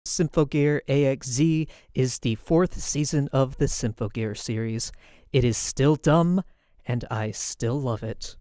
Symphogear AXZ is the 4th season of the Symphogear series. It is still dumb, and I still love it.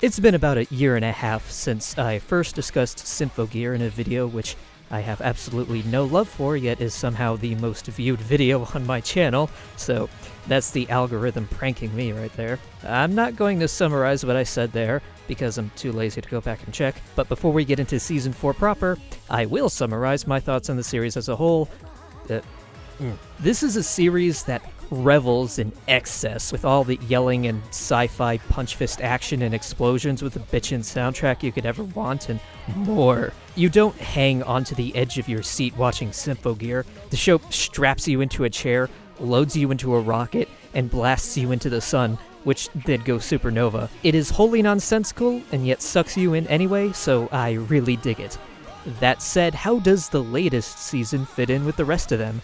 It's been about a year and a half since I first discussed Symphogear in a video which I have absolutely no love for, yet is somehow the most viewed video on my channel, so that's the algorithm pranking me right there. I'm not going to summarize what I said there, because I'm too lazy to go back and check, but before we get into Season 4 proper, I will summarize my thoughts on the series as a whole. This is a series that revels in excess, with all the yelling and sci-fi punch-fist action and explosions with the bitchin' soundtrack you could ever want, and more. You don't hang onto the edge of your seat watching Symphogear. The show straps you into a chair, loads you into a rocket, and blasts you into the sun, which then goes supernova. It is wholly nonsensical, and yet sucks you in anyway, so I really dig it. That said, how does the latest season fit in with the rest of them?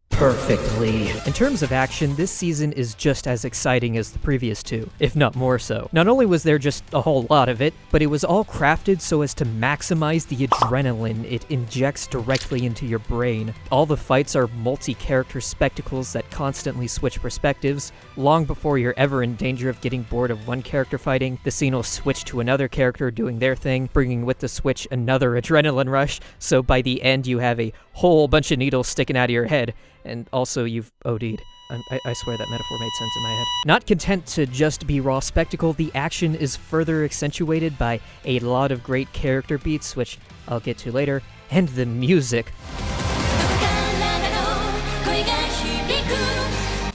Perfectly. In terms of action, this season is just as exciting as the previous two, if not more so. Not only was there just a whole lot of it, but it was all crafted so as to maximize the adrenaline it injects directly into your brain. All the fights are multi-character spectacles that constantly switch perspectives. Long before you're ever in danger of getting bored of one character fighting, the scene will switch to another character doing their thing, bringing with the switch another adrenaline rush, so by the end you have a whole bunch of needles sticking out of your head. And also, you've OD'd. I swear that metaphor made sense in my head. Not content to just be raw spectacle, the action is further accentuated by a lot of great character beats, which I'll get to later, and the music.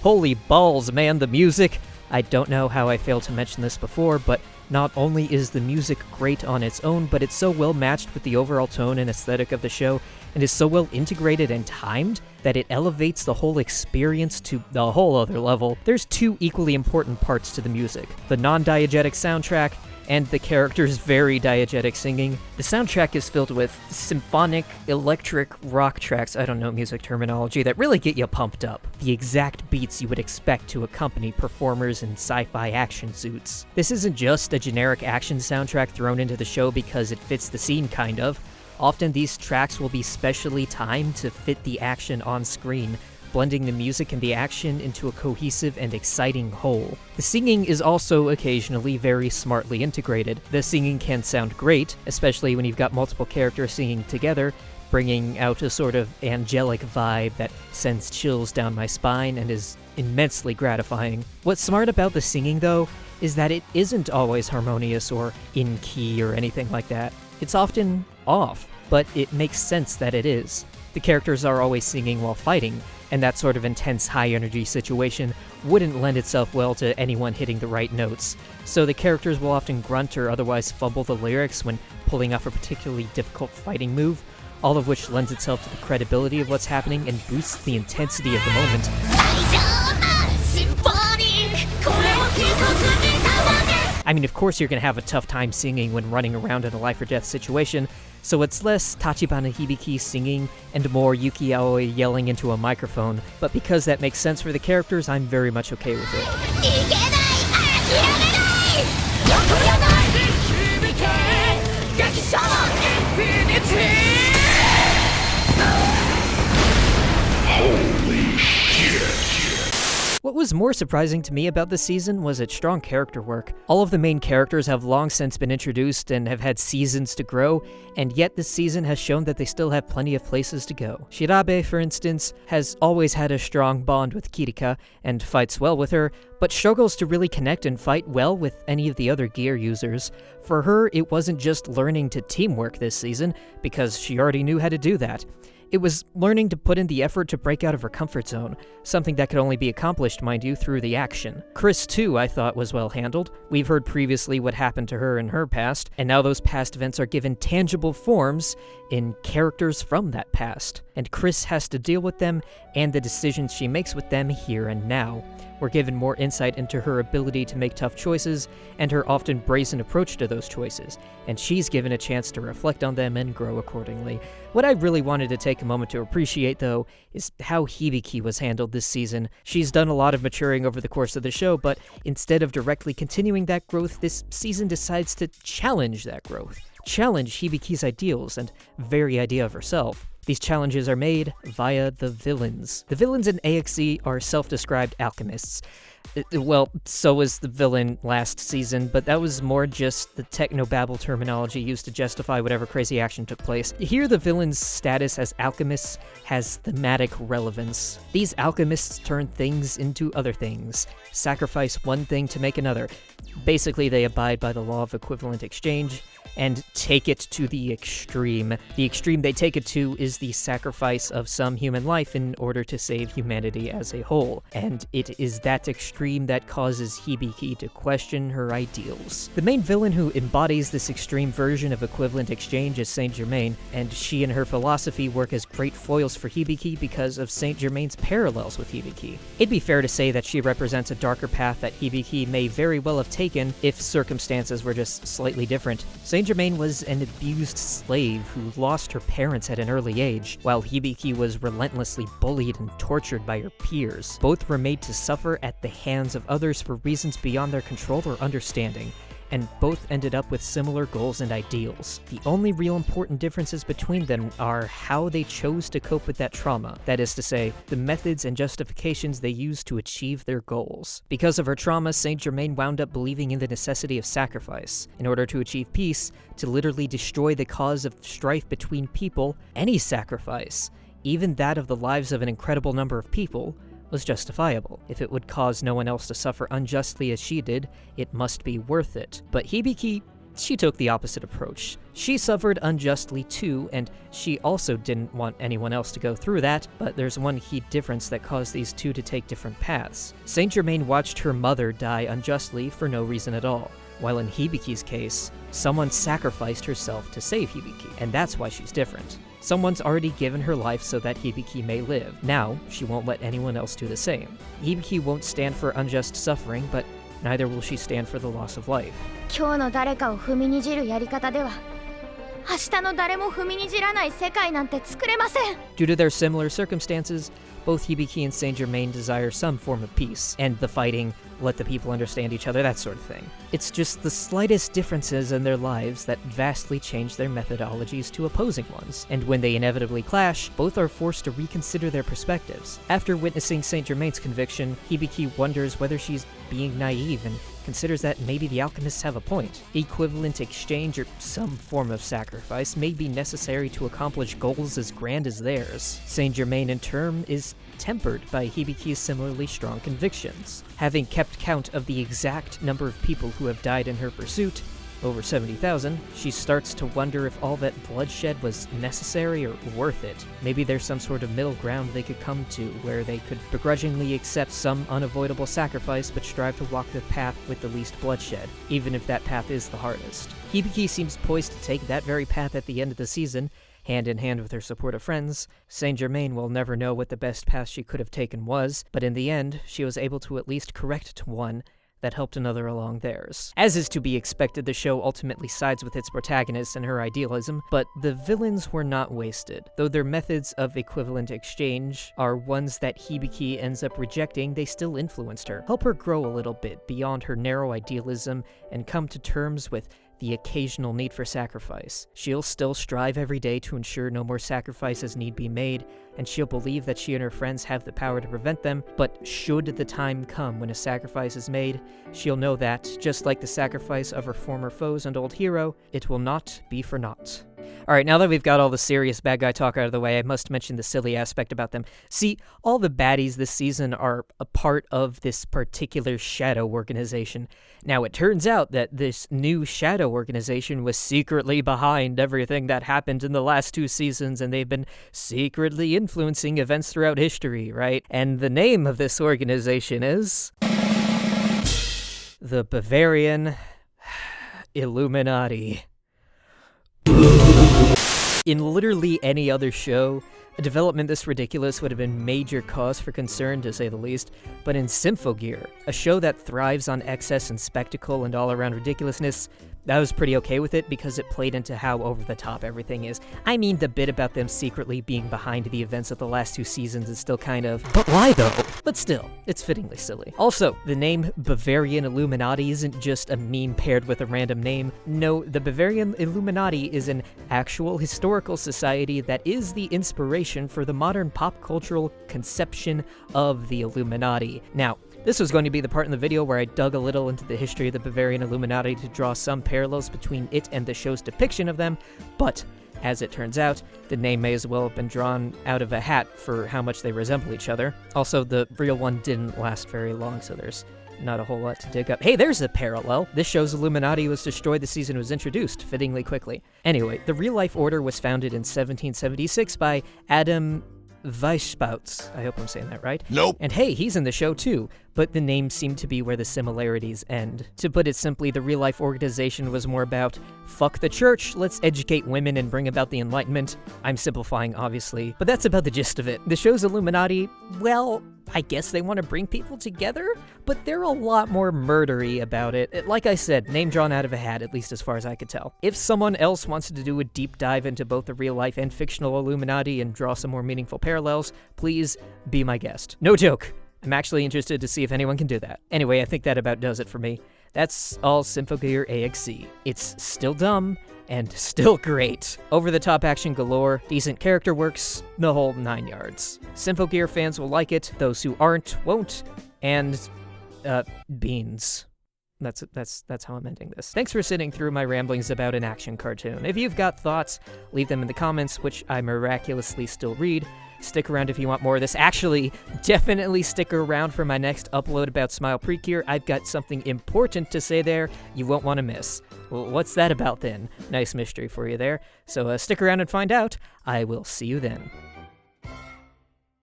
Holy balls, man, the music! I don't know how I failed to mention this before, but not only is the music great on its own, but it's so well matched with the overall tone and aesthetic of the show, and is so well integrated and timed that it elevates the whole experience to a whole other level. There's two equally important parts to the music: the non-diegetic soundtrack and the characters' very diegetic singing. The soundtrack is filled with symphonic, electric rock tracks, I don't know music terminology, that really get you pumped up. The exact beats you would expect to accompany performers in sci-fi action suits. This isn't just a generic action soundtrack thrown into the show because it fits the scene, kind of. Often these tracks will be specially timed to fit the action on screen, blending the music and the action into a cohesive and exciting whole. The singing is also occasionally very smartly integrated. The singing can sound great, especially when you've got multiple characters singing together, bringing out a sort of angelic vibe that sends chills down my spine and is immensely gratifying. What's smart about the singing, though, is that it isn't always harmonious or in key or anything like that. It's often off, but it makes sense that it is. The characters are always singing while fighting, and that sort of intense high-energy situation wouldn't lend itself well to anyone hitting the right notes, so the characters will often grunt or otherwise fumble the lyrics when pulling off a particularly difficult fighting move, all of which lends itself to the credibility of what's happening and boosts the intensity of the moment. I mean, of course you're gonna have a tough time singing when running around in a life-or-death situation, so it's less Tachibana Hibiki singing and more Yuki Aoi yelling into a microphone, but because that makes sense for the characters, I'm very much okay with it. Holy shit. What was more surprising to me about this season was its strong character work. All of the main characters have long since been introduced and have had seasons to grow, and yet this season has shown that they still have plenty of places to go. Shirabe, for instance, has always had a strong bond with Kirika and fights well with her, but struggles to really connect and fight well with any of the other gear users. For her, it wasn't just learning to teamwork this season, because she already knew how to do that. It was learning to put in the effort to break out of her comfort zone, something that could only be accomplished, mind you, through the action. Chris, too, I thought was well handled. We've heard previously what happened to her in her past, and now those past events are given tangible forms in characters from that past. And Chris has to deal with them and the decisions she makes with them here and now. We're given more insight into her ability to make tough choices and her often brazen approach to those choices, and she's given a chance to reflect on them and grow accordingly. What I really wanted to take a moment to appreciate, though, is how Hibiki was handled this season. She's done a lot of maturing over the course of the show, but instead of directly continuing that growth, this season decides to challenge that growth. Challenge Hibiki's ideals and very idea of herself. These challenges are made via the villains. The villains in AXZ are self-described alchemists. Well, so was the villain last season, but that was more just the technobabble terminology used to justify whatever crazy action took place. Here, the villain's status as alchemists has thematic relevance. These alchemists turn things into other things, sacrifice one thing to make another. Basically, they abide by the law of equivalent exchange, and take it to the extreme. The extreme they take it to is the sacrifice of some human life in order to save humanity as a whole, and it is that extreme that causes Hibiki to question her ideals. The main villain who embodies this extreme version of equivalent exchange is Saint Germain, and she and her philosophy work as great foils for Hibiki because of Saint Germain's parallels with Hibiki. It'd be fair to say that she represents a darker path that Hibiki may very well have taken if circumstances were just slightly different. Saint Germain was an abused slave who lost her parents at an early age, while Hibiki was relentlessly bullied and tortured by her peers. Both were made to suffer at the hands of others for reasons beyond their control or understanding, and both ended up with similar goals and ideals. The only real important differences between them are how they chose to cope with that trauma, that is to say, the methods and justifications they used to achieve their goals. Because of her trauma, Saint Germain wound up believing in the necessity of sacrifice. In order to achieve peace, to literally destroy the cause of strife between people, any sacrifice, even that of the lives of an incredible number of people, was justifiable. If it would cause no one else to suffer unjustly as she did, it must be worth it. But Hibiki, she took the opposite approach. She suffered unjustly too, and she also didn't want anyone else to go through that, but there's one key difference that caused these two to take different paths. Saint Germain watched her mother die unjustly for no reason at all, while in Hibiki's case, someone sacrificed herself to save Hibiki, and that's why she's different. Someone's already given her life so that Hibiki may live. Now, she won't let anyone else do the same. Hibiki won't stand for unjust suffering, but neither will she stand for the loss of life. 今日の誰かを踏みにじるやり方では、明日の誰も踏みにじらない世界なんて作れません。 Due to their similar circumstances, both Hibiki and Saint Germain desire some form of peace, and the fighting, let the people understand each other, that sort of thing. It's just the slightest differences in their lives that vastly change their methodologies to opposing ones, and when they inevitably clash, both are forced to reconsider their perspectives. After witnessing Saint Germain's conviction, Hibiki wonders whether she's being naive and considers that maybe the alchemists have a point. Equivalent exchange or some form of sacrifice may be necessary to accomplish goals as grand as theirs. Saint Germain, in turn, is tempered by Hibiki's similarly strong convictions. Having kept count of the exact number of people who have died in her pursuit, over 70,000, she starts to wonder if all that bloodshed was necessary or worth it. Maybe there's some sort of middle ground they could come to, where they could begrudgingly accept some unavoidable sacrifice but strive to walk the path with the least bloodshed, even if that path is the hardest. Hibiki seems poised to take that very path at the end of the season, hand in hand with her supportive friends. Saint Germain will never know what the best path she could have taken was, but in the end, she was able to at least correct one that helped another along theirs. As is to be expected, the show ultimately sides with its protagonist and her idealism, but the villains were not wasted. Though their methods of equivalent exchange are ones that Hibiki ends up rejecting, they still influenced her, help her grow a little bit beyond her narrow idealism and come to terms with the occasional need for sacrifice. She'll still strive every day to ensure no more sacrifices need be made, and she'll believe that she and her friends have the power to prevent them, but should the time come when a sacrifice is made, she'll know that, just like the sacrifice of her former foes and old hero, it will not be for naught. Alright, now that we've got all the serious bad guy talk out of the way, I must mention the silly aspect about them. See, all the baddies this season are a part of this particular shadow organization. Now, it turns out that this new shadow organization was secretly behind everything that happened in the last 2 seasons, and they've been secretly influencing events throughout history, right? And the name of this organization is the Bavarian Illuminati. In literally any other show, A development this ridiculous would have been major cause for concern, to say the least, but in Symphogear, a show that thrives on excess and spectacle and all-around ridiculousness, I was pretty okay with it because it played into how over-the-top everything is. I mean, the bit about them secretly being behind the events of the last 2 seasons is still kind of, but why though? But still, it's fittingly silly. Also, the name Bavarian Illuminati isn't just a meme paired with a random name. No, the Bavarian Illuminati is an actual historical society that is the inspiration for the modern pop cultural conception of the Illuminati. Now, this was going to be the part in the video where I dug a little into the history of the Bavarian Illuminati to draw some parallels between it and the show's depiction of them, but as it turns out, the name may as well have been drawn out of a hat for how much they resemble each other. Also, the real one didn't last very long, so there's not a whole lot to dig up. Hey, there's a parallel! This show's Illuminati was destroyed the season it was introduced, fittingly quickly. Anyway, the real-life order was founded in 1776 by Adam Weishaupt. I hope I'm saying that right. Nope. And hey, he's in the show too, but the names seem to be where the similarities end. To put it simply, the real-life organization was more about, fuck the church, let's educate women and bring about the Enlightenment. I'm simplifying, obviously, but that's about the gist of it. The show's Illuminati, well, I guess they want to bring people together, but they're a lot more murdery about it. Like I said, name drawn out of a hat, at least as far as I could tell. If someone else wants to do a deep dive into both the real-life and fictional Illuminati and draw some more meaningful parallels, please be my guest. No joke. I'm actually interested to see if anyone can do that. Anyway, I think that about does it for me. That's all Symphogear AXZ. It's still dumb, and still great. Over-the-top action galore, decent character works, the whole 9 yards. Symphogear fans will like it, those who aren't won't, and, beans. That's how I'm ending this. Thanks for sitting through my ramblings about an action cartoon. If you've got thoughts, leave them in the comments, which I miraculously still read. Stick around if you want more of this. Actually, definitely stick around for my next upload about Smile Precure. I've got something important to say there you won't want to miss. Well, what's that about then? Nice mystery for you there. So stick around and find out. I will see you then.